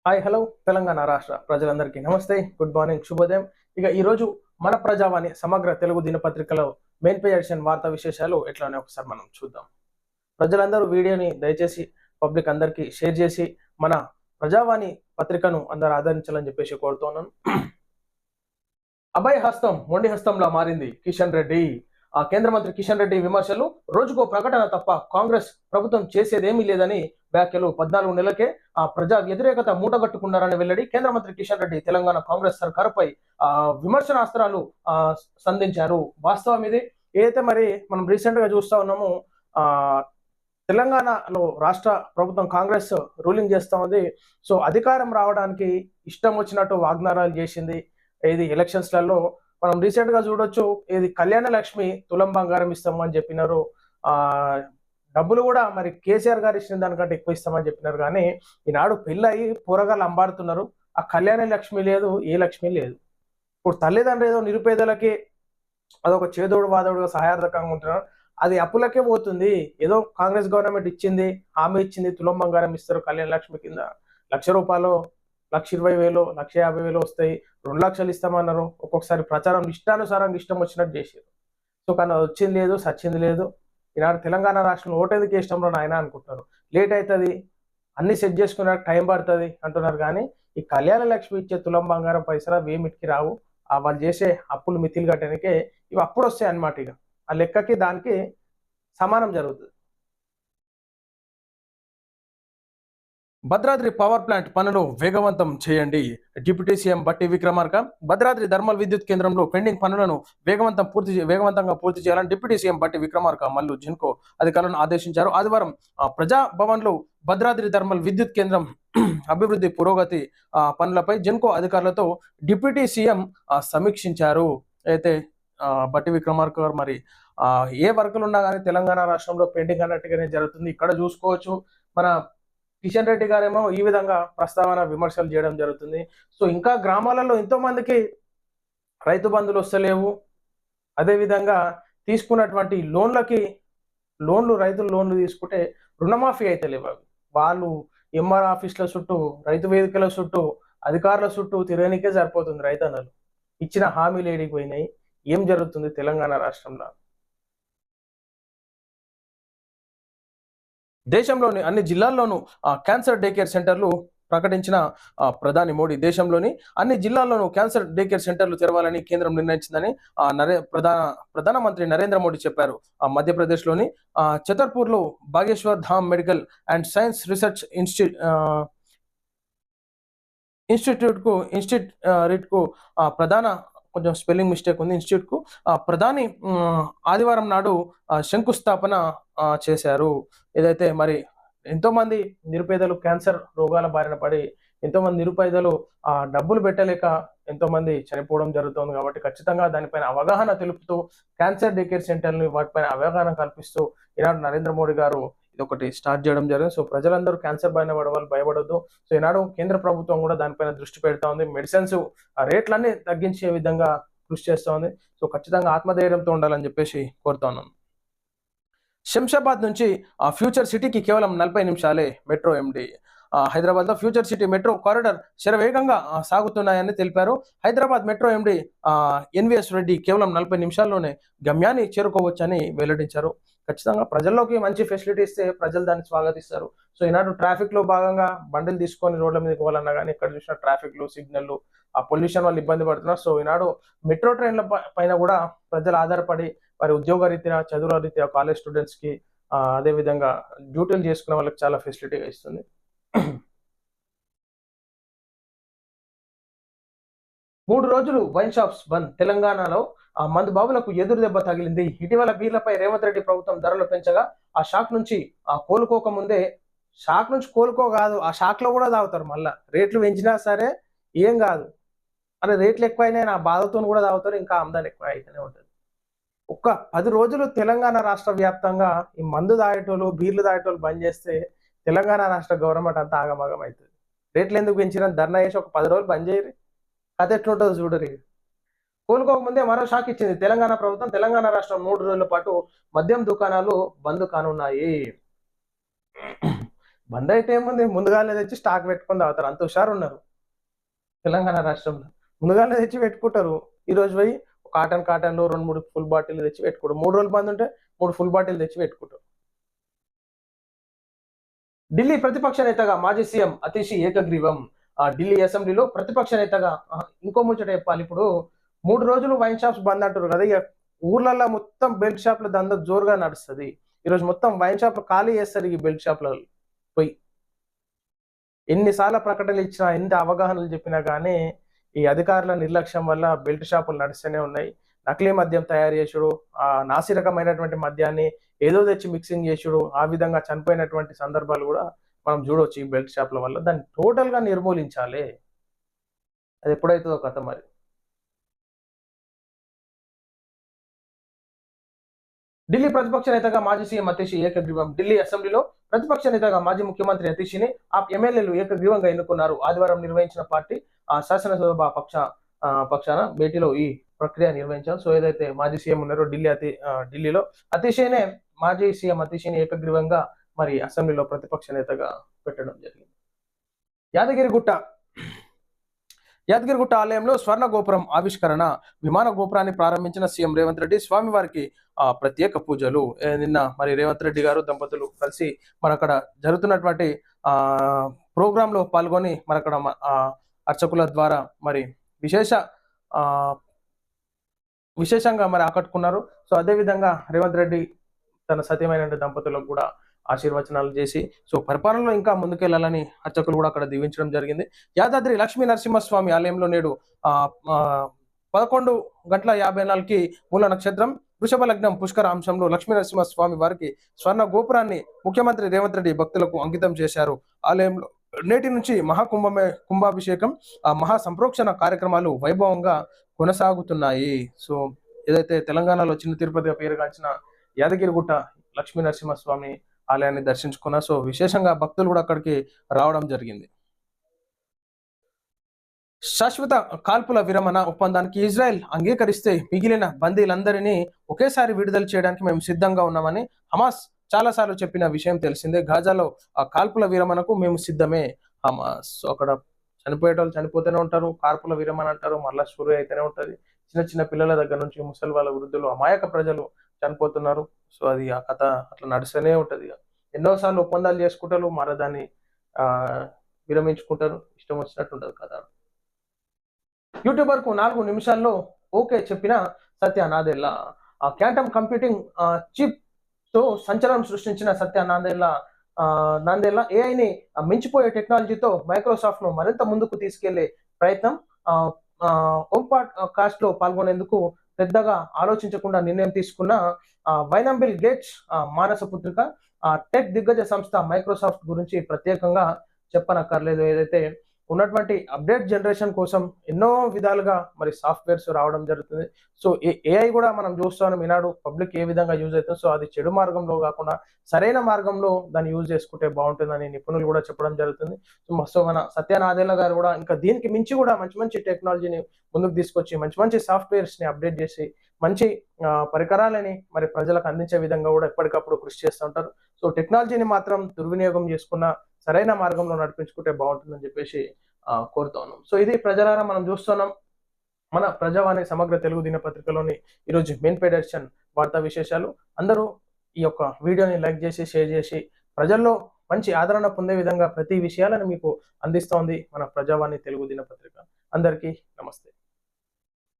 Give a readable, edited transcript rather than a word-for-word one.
Hi hello Telangana రాష్ట్ర ప్రజలందరికీ నమస్తే, గుడ్ మార్నింగ్, శుభోదయం. ఇక ఈరోజు మన ప్రజావాణి సమగ్ర తెలుగు దినపత్రికలో మెయిన్ పేజ్ ఎడిషన్ వార్తా విశేషాలు ఎట్లానే ఒకసారి మనం చూద్దాం. ప్రజలందరూ వీడియోని దయచేసి పబ్లిక్ అందరికీ షేర్ చేసి మన ప్రజావాణి పత్రికను అందరూ ఆదరించాలని చెప్పేసి కోరుతున్నాను. అభయ హస్తం మొండి హస్తంలా మారింది కిషన్ రెడ్డి. కేంద్ర మంత్రి కిషన్ రెడ్డి విమర్శలు, రోజుకో ప్రకటన తప్ప కాంగ్రెస్ ప్రభుత్వం చేసేదేమీ లేదని వ్యాఖ్యలు. 14 నెలలకే ప్రజా వ్యతిరేకత మూటగట్టుకున్నారని వెల్లడి. కేంద్ర మంత్రి కిషన్ రెడ్డి తెలంగాణ కాంగ్రెస్ సర్కారుపై విమర్శనాస్త్రాలు సంధించారు. వాస్తవం ఇది. ఏదైతే మరి మనం రీసెంట్ గా చూస్తా ఉన్నాము, తెలంగాణలో రాష్ట్ర ప్రభుత్వం కాంగ్రెస్ రూలింగ్ చేస్తా ఉంది. సో అధికారం రావడానికి ఇష్టం వచ్చినట్టు వాగ్దానాలు చేసింది. ఇది ఎలక్షన్స్లలో మనం రీసెంట్ గా చూడొచ్చు. ఇది కళ్యాణ లక్ష్మి తులం బంగారం ఇస్తామని చెప్పినారు. డబ్బులు కూడా మరి కేసీఆర్ గారు ఇచ్చిన దానికంటే ఎక్కువ ఇస్తామని చెప్పినారు. కానీ ఈనాడు పెళ్ళయి పోరగాళ్ళు అంబాడుతున్నారు. ఆ కళ్యాణ లక్ష్మి లేదు, ఏ లక్ష్మి లేదు. ఇప్పుడు తల్లిదండ్రులు ఏదో నిరుపేదలకి అదొక చేదోడు వాదోడుగా సహాయార్థకంగా ఉంటున్నారు. అది అప్పులకే పోతుంది. ఏదో కాంగ్రెస్ గవర్నమెంట్ ఇచ్చింది, హామీ ఇచ్చింది, తులం బంగారం ఇస్తారు కళ్యాణ లక్ష్మి కింద. ₹1,00,000, ₹1,20,000, ₹1,50,000 వస్తాయి. 2 లక్షలు ఇస్తామన్నారు. ఒక్కొక్కసారి ప్రచారం ఇష్టానుసారంగా ఇష్టం వచ్చినట్టు చేశారు. సో కానీ వచ్చింది లేదు, సచ్చింది లేదు. ఈనాడు తెలంగాణ రాష్ట్రంలో ఓటేందుకు ఇష్టంలో ఆయన అనుకుంటారు. లేట్ అవుతుంది, అన్ని సెట్ చేసుకున్నాక టైం పడుతుంది అంటున్నారు. కానీ ఈ కళ్యాణ లక్ష్మి ఇచ్చే తులం బంగారం పైసలు వేమిటికి రావు. వాళ్ళు చేసే అప్పులు మితిలు కట్టడానికే ఇవి అప్పుడు వస్తాయి అన్నమాట. ఇక ఆ లెక్కకి దానికి సమానం జరుగుతుంది. భద్రాద్రి పవర్ ప్లాంట్ పనులు వేగవంతం చేయండి. డిప్యూటీ సీఎం బట్టి విక్రమార్క భద్రాద్రి థర్మల్ విద్యుత్ కేంద్రంలో పెండింగ్ పనులను వేగవంతంగా పూర్తి చేయాలని డిప్యూటీ సీఎం బట్టి విక్రమార్క మల్లు జిన్కో అధికారులను ఆదేశించారు. ఆదివారం ప్రజాభవన్లో భద్రాద్రి థర్మల్ విద్యుత్ కేంద్రం అభివృద్ధి పురోగతి పనులపై జిన్కో అధికారులతో డిప్యూటీ సీఎం సమీక్షించారు. అయితే బట్టి విక్రమార్క గారు మరి ఏ వర్కులు ఉన్నా కానీ తెలంగాణ రాష్ట్రంలో పెండింగ్ అన్నట్టుగానే జరుగుతుంది. ఇక్కడ చూసుకోవచ్చు, మన కిషన్ రెడ్డి గారేమో ఈ విధంగా ప్రస్తావన విమర్శలు చేయడం జరుగుతుంది. సో ఇంకా గ్రామాలలో ఎంతో మందికి రైతు బంధులు వస్తలేవు. అదేవిధంగా తీసుకున్నటువంటి రైతులు లోన్లు తీసుకుంటే రుణమాఫీ అయితే లేవు. అవి వాళ్ళు ఎంఆర్ ఆఫీసుల చుట్టూ, రైతు వేదికల చుట్టూ, అధికారుల చుట్టూ తిరగనికే సరిపోతుంది. రైతన్నలు ఇచ్చిన హామీలు ఏడిపోయినాయి. ఏం జరుగుతుంది తెలంగాణ రాష్ట్రంలో? దేశంలోని అన్ని జిల్లాల్లోనూ క్యాన్సర్ డే కేర్ సెంటర్లు ప్రకటించిన ప్రధాని మోడీ. దేశంలోని అన్ని జిల్లాల్లోనూ క్యాన్సర్ డే కేర్ సెంటర్లు తెరవాలని కేంద్రం నిర్ణయించిందని ప్రధానమంత్రి నరేంద్ర మోడీ చెప్పారు. మధ్యప్రదేశ్లోని ఛతర్పూర్లో బాగేశ్వర్ ధామ్ మెడికల్ అండ్ సైన్స్ రీసెర్చ్ ఇన్స్టిట్యూట్కు కొంచెం స్పెల్లింగ్ మిస్టేక్ ఉంది. ఇన్స్టిట్యూట్కు ప్రధాని ఆదివారం నాడు శంకుస్థాపన చేశారు. ఏదైతే మరి ఎంతో మంది నిరుపేదలు క్యాన్సర్ రోగాల బారిన పడి ఎంతో మంది నిరుపేదలు డబ్బులు పెట్టలేక ఎంతో మంది చనిపోవడం జరుగుతుంది. కాబట్టి ఖచ్చితంగా దానిపైన అవగాహన తెలుపుతూ క్యాన్సర్ డే కేర్ సెంటర్ని వాటిపైన అవగాహన కల్పిస్తూ ఈనాడు నరేంద్ర మోడీ గారు ఇది ఒకటి స్టార్ట్ చేయడం జరిగింది. సో ప్రజలందరూ క్యాన్సర్ బారిన పడే వాళ్ళు భయపడొద్దు. సో ఈనాడు కేంద్ర ప్రభుత్వం కూడా దానిపైన దృష్టి పెడతా ఉంది. మెడిసిన్స్ రేట్లన్నీ తగ్గించే విధంగా కృషి చేస్తూ ఉంది. సో ఖచ్చితంగా ఆత్మధైర్యంతో ఉండాలని చెప్పేసి కోరుతా ఉన్నాను. శంషాబాద్ నుంచి ఫ్యూచర్ సిటీకి కేవలం 40 నిమిషాలే మెట్రో ఎండి. హైదరాబాద్లో ఫ్యూచర్ సిటీ మెట్రో కారిడార్ శరవేగంగా సాగుతున్నాయని తెలిపారు. హైదరాబాద్ మెట్రో ఎండి ఎన్విఎస్ రెడ్డి కేవలం 40 నిమిషాల్లోనే గమ్యాన్ని చేరుకోవచ్చని వెల్లడించారు. ఖచ్చితంగా ప్రజల్లోకి మంచి ఫెసిలిటీ ఇస్తే ప్రజలు దాన్ని స్వాగతిస్తారు. సో ఈనాడు ట్రాఫిక్ లో భాగంగా బండిలు తీసుకొని రోడ్ల మీదకి పోవాలన్నా కానీ ఎక్కడ చూసిన ట్రాఫిక్లు, సిగ్నల్లు, ఆ పొల్యూషన్ వల్ల ఇబ్బంది పడుతున్నారు. సో ఈనాడు మెట్రో ట్రైన్ల పైన కూడా ప్రజలు ఆధారపడి వారి ఉద్యోగ రీత్యా, చదువుల రీత్యా కాలేజ్ స్టూడెంట్స్ కి అదేవిధంగా డ్యూటీలు చేసుకునే వాళ్ళకి చాలా ఫెసిలిటీగా ఇస్తుంది. 3 రోజులు వైన్ షాప్స్ బంద్. తెలంగాణలో మందు బాబులకు ఎదురు దెబ్బ తగిలింది. ఇటీవల బీర్లపై రేవంత్ రెడ్డి ప్రభుత్వం ధరలు పెంచగా ఆ షాక్ నుంచి కోలుకోకముందే, షాక్ నుంచి కోలుకోగాదు, ఆ షాక్ లో కూడా తాగుతారు. మళ్ళా రేట్లు పెంచినా సరే ఏం కాదు, అరే రేట్లు ఎక్కువైనా నా బాధతో కూడా తాగుతారు. ఇంకా ఆమ్దాని ఎక్కువ అయితేనే ఉంటుంది. ఒక్క 10 రోజులు తెలంగాణ రాష్ట్ర వ్యాప్తంగా ఈ మందు తాగేటోళ్ళు, బీర్లు తాగేటోళ్ళు బంద్ చేస్తే తెలంగాణ రాష్ట్ర గవర్నమెంట్ అంతా ఆగమాగం అవుతుంది. రేట్లు ఎందుకు పెంచినా ధర్నా చేసి ఒక 10 రోజులు బంద్ చేయరు. కథ ఎట్లుంటుందో చూడరు. కోలుకోకముందే మరో షాక్ ఇచ్చింది తెలంగాణ ప్రభుత్వం. తెలంగాణ రాష్ట్రం 3 రోజుల పాటు మద్యం దుకాణాలు బంద్ కానున్నాయి. బంద్ అయితే ఏముంది, ముందుగానే తెచ్చి స్టాక్ పెట్టుకొని తాగుతారు. అంత హుషారున్నారు తెలంగాణ రాష్ట్రంలో. ముందుగానే తెచ్చి పెట్టుకుంటారు. ఈరోజు పోయి కాటన్‌లో 2, 3 ఫుల్ బాటిల్‌లు తెచ్చి పెట్టుకుంటారు. 3 రోజులు బంద్ ఉంటే 3 ఫుల్ బాటిల్ తెచ్చి పెట్టుకుంటారు. ఢిల్లీ ప్రతిపక్ష నేతగా మాజీ సీఎం అతీషి ఏకగ్రీవం. ఢిల్లీ అసెంబ్లీలో ప్రతిపక్ష నేతగా ఇంకో ముచ్చట చెప్పాలి. ఇప్పుడు 3 రోజులు వైన్ షాప్స్ బంద్ అంటుర్రు కదా! ఇగ ఊర్లల్ల మొత్తం బెల్ట్ షాప్‌ల దందా జోరుగా నడుస్తది. ఈరోజు మొత్తం వైన్ షాప్‌లు ఖాళీ చేస్తారు ఈ బెల్ట్ షాప్‌లోళ్ళు పోయి. ఎన్ని సార్లు ప్రకటనలు ఇచ్చినా, ఎంత అవగాహనలు చెప్పినా గానీ, ఈ అధికారుల నిర్లక్ష్యం వల్ల బెల్ట్ షాపులు నడుస్తూనే ఉన్నాయి. నకిలీ మద్యం తయారు చేసుడు, నాసిరకమైనటువంటి మద్యాన్ని ఏదో తెచ్చి మిక్సింగ్ చేసుడు, ఆ విధంగా చనిపోయినటువంటి సందర్భాలు గూడా మనం చూడొచ్చు ఈ బెల్ట్ షాపుల వల్ల. దాన్ని టోటల్‌గా నిర్మూలించాలి. అది ఎప్పుడైతదో కథ మరి. ఢిల్లీ ప్రతిపక్ష నేతగా మాజీ సీఎం అతీషి ఏకగ్రీవం. ఢిల్లీ అసెంబ్లీలో ప్రతిపక్ష నేతగా మాజీ ముఖ్యమంత్రి అతీషిని ఆ ఎమ్మెల్యేలు ఏకగ్రీవంగా ఎన్నుకున్నారు. ఆదివారం నిర్వహించిన పార్టీ శాసనసభ పక్షాన భేటీలో ఈ ప్రక్రియ నిర్వహించారు. సో ఏదైతే మాజీ సీఎం ఉన్నారో ఢిల్లీలో అతీషినే మాజీ సీఎం అతీషిని ఏకగ్రీవంగా మరి అసెంబ్లీలో ప్రతిపక్ష నేతగా పెట్టడం జరిగింది. యాదగిరిగుట్ట యాదగిరిగుట్ట ఆలయంలో స్వర్ణ గోపురం ఆవిష్కరణ. విమాన గోపురాన్ని ప్రారంభించిన సీఎం రేవంత్ రెడ్డి స్వామివారికి ప్రత్యేక పూజలు. నిన్న మరి రేవంత్ రెడ్డి గారు దంపతులు కలిసి మన అక్కడ జరుగుతున్నటువంటి ఆ ప్రోగ్రామ్ లో పాల్గొని మన అక్కడ అర్చకుల ద్వారా మరి విశేష ఆ విశేషంగా మరి ఆకట్టుకున్నారు. సో అదే విధంగా రేవంత్ రెడ్డి తన సత్యమైన దంపతులకు కూడా ఆశీర్వచనాలు చేసి సో పరిపాలనలో ఇంకా ముందుకెళ్లాలని అర్చకులు కూడా అక్కడ దీవించడం జరిగింది. యాదాద్రి లక్ష్మీ నరసింహస్వామి ఆలయంలో నేడు 11:54కి మూల నక్షత్రం, వృషభ లగ్నం, పుష్కర అంశంలో లక్ష్మీ నరసింహస్వామి వారికి స్వర్ణ గోపురాన్ని ముఖ్యమంత్రి రేవంత్ రెడ్డి భక్తులకు అంకితం చేశారు. ఆలయంలో నేటి నుంచి కుంభాభిషేకం, మహా సంప్రోక్షణ కార్యక్రమాలు వైభవంగా కొనసాగుతున్నాయి. సో ఏదైతే తెలంగాణలో చిన్న తిరుపతిగా పేరుగాంచిన యాదగిరిగుట్ట లక్ష్మీ నరసింహస్వామి ఆలయాన్ని దర్శించుకున్నా. సో విశేషంగా భక్తులు కూడా అక్కడికి రావడం జరిగింది. శాశ్వత కాల్పుల విరమణ ఒప్పందానికి ఇజ్రాయెల్ అంగీకరిస్తే మిగిలిన బందీలందరినీ ఒకేసారి విడుదల చేయడానికి మేము సిద్ధంగా ఉన్నామని హమాస్ చాలాసార్లు చెప్పిన విషయం తెలిసిందే. గాజాలో ఆ కాల్పుల విరమణకు మేము సిద్ధమే. హమాస్ అక్కడ చనిపోయేటోళ్ళు చనిపోతూనే ఉంటారు, కాల్పుల విరమణ అంటారు, మళ్ళా షురు అయితేనే ఉంటుంది. చిన్న చిన్న పిల్లల దగ్గర నుంచి ముసలి వాళ్ళ, వృద్ధులు, అమాయక ప్రజలు చనిపోతున్నారు. సో అది ఆ కథ అట్లా నడుస్తూనే ఉంటది. ఎన్నోసార్లు ఒప్పందాలు చేసుకుంటారు, మరో దాన్ని విరమించుకుంటారు. ఇష్టం వచ్చినట్టు ఉంటుంది కథ. యూట్యూబర్ కు 4 నిమిషాల్లో ఓకే చెప్పిన సత్య నాదెల్లా. క్వాంటమ్ కంప్యూటింగ్ చిప్ తో సంచలనం సృష్టించిన సత్య నాదెల్లా ఏఐని మించిపోయే టెక్నాలజీతో మైక్రోసాఫ్ట్ ను మరింత ముందుకు తీసుకెళ్లే ప్రయత్నం. ఓంపాడ్ కాస్ట్ లో పాల్గొనేందుకు పెద్దగా ఆలోచించకుండా నిర్ణయం తీసుకున్న వైనంబిల్ గేట్స్ మానస పుత్రిక. టెక్ దిగ్గజ సంస్థ మైక్రోసాఫ్ట్ గురించి ప్రత్యేకంగా చెప్పనక్కర్లేదు. ఏదైతే ఉన్నటువంటి అప్డేట్ జనరేషన్ కోసం ఎన్నో విధాలుగా మరి సాఫ్ట్వేర్స్ రావడం జరుగుతుంది. సో ఏఐ కూడా మనం చూస్తున్నాం ఈనాడు పబ్లిక్ ఏ విధంగా యూజ్ అవుతుంది. సో అది చెడు మార్గంలో కాకుండా సరైన మార్గంలో దాన్ని యూజ్ చేసుకుంటే బాగుంటుందని నిపుణులు కూడా చెప్పడం జరుగుతుంది. సో మన సత్య నాదెల్లా గారు కూడా ఇంకా దీనికి మించి కూడా మంచి మంచి టెక్నాలజీని ముందుకు తీసుకొచ్చి మంచి మంచి సాఫ్ట్వేర్స్ ని అప్డేట్ చేసి మంచి పరికరాలని మరి ప్రజలకు అందించే విధంగా కూడా ఎప్పటికప్పుడు కృషి చేస్తూ ఉంటారు. సో టెక్నాలజీని మాత్రం దుర్వినియోగం చేసుకున్న సరైన మార్గంలో నడిపించుకుంటే బాగుంటుందని చెప్పేసి కోరుతా ఉన్నాం. సో ఇది ప్రజలారా మనం చూస్తున్నాం మన ప్రజావాణి సమగ్ర తెలుగు దినపత్రికలోని ఈరోజు మెయిన్ పేజ్ ఎడిషన్ వార్తా విశేషాలు. అందరూ ఈ యొక్క వీడియోని లైక్ చేసి షేర్ చేసి ప్రజల్లో మంచి ఆదరణ పొందే విధంగా ప్రతి విషయాలను మీకు అందిస్తోంది మన ప్రజావాణి తెలుగు దినపత్రిక. అందరికీ నమస్తే.